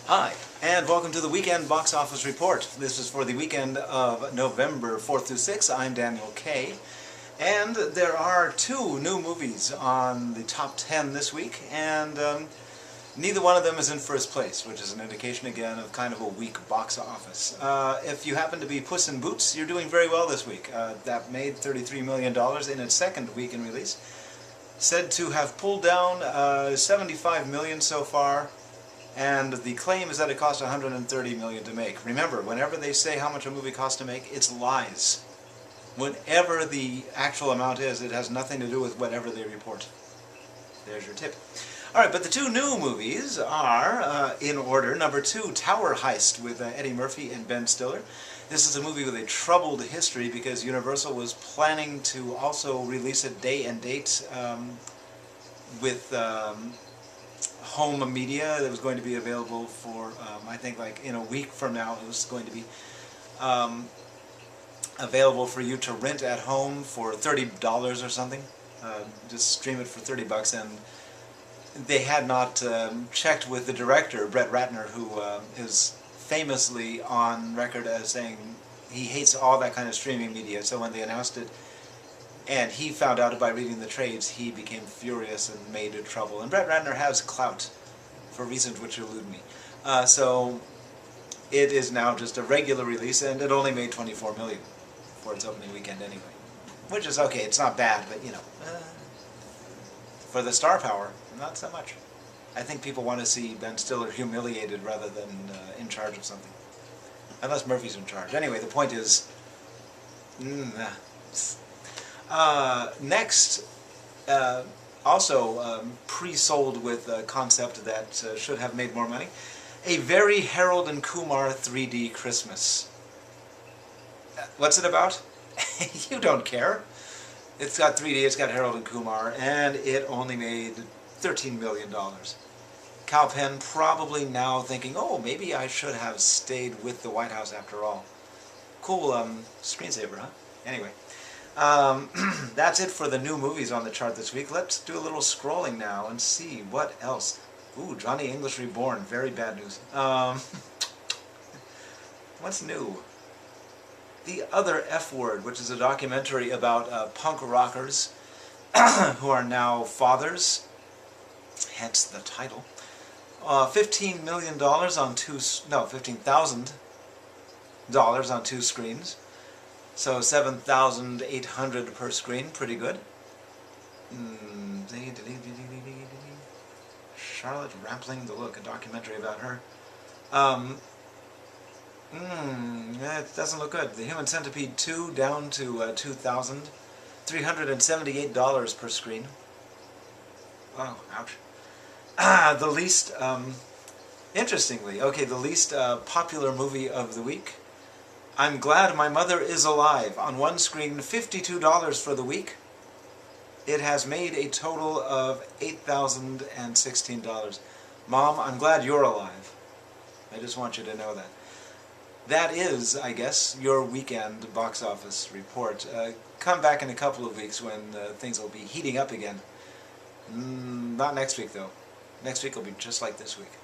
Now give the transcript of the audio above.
Hi, and welcome to the Weekend Box Office Report. This is for the weekend of November 4th through 6th. I'm Daniel Kay. And there are two new movies on the top 10 this week, and neither one of them is in first place, which is an indication again of kind of a weak box office. If you happen to be Puss in Boots, you're doing very well this week. That made $33 million in its second week in release. Said to have pulled down $75 million so far. And the claim is that it cost $130 million to make. Remember, whenever they say how much a movie costs to make, it's lies. Whatever the actual amount is, it has nothing to do with whatever they report. There's your tip. Alright, but the two new movies are, in order, number 2, Tower Heist with Eddie Murphy and Ben Stiller. This is a movie with a troubled history because Universal was planning to also release it day and date with home media that was going to be available for, I think like in a week from now it was going to be available for you to rent at home for $30 or something. Just stream it for $30, and they had not checked with the director, Brett Ratner, who is famously on record as saying he hates all that kind of streaming media. So when they announced it, and he found out by reading the trades, he became furious and made trouble. And Brett Ratner has clout, for reasons which elude me. So it is now just a regular release, and it only made $24 million for its opening weekend anyway. Which is okay, it's not bad, but you know, for the star power, not so much. I think people want to see Ben Stiller humiliated rather than in charge of something. Unless Murphy's in charge. Anyway, the point is, next, also pre-sold with a concept that should have made more money, a very Harold and Kumar 3D Christmas. What's it about? You don't care. It's got 3D, it's got Harold and Kumar, and it only made $13 million. Kal Penn probably now thinking, oh, maybe I should have stayed with the White House after all. Cool screensaver, huh? Anyway. That's it for the new movies on the chart this week. Let's do a little scrolling now and see what else. Ooh, Johnny English Reborn. Very bad news. What's new? The Other F Word, which is a documentary about punk rockers who are now fathers, hence the title. $15 million on $15,000 on two screens. So $7,800 per screen, pretty good. Charlotte Rampling, the Look, a documentary about her. It doesn't look good. The Human Centipede 2 down to $2,000. $378 per screen. Wow, ouch. The least, interestingly, okay, the least popular movie of the week, I'm Glad My Mother Is Alive. On one screen, $52 for the week. It has made a total of $8,016. Mom, I'm glad you're alive. I just want you to know that. That is, I guess, your weekend box office report. Come back in a couple of weeks when things will be heating up again. Not next week, though. Next week will be just like this week.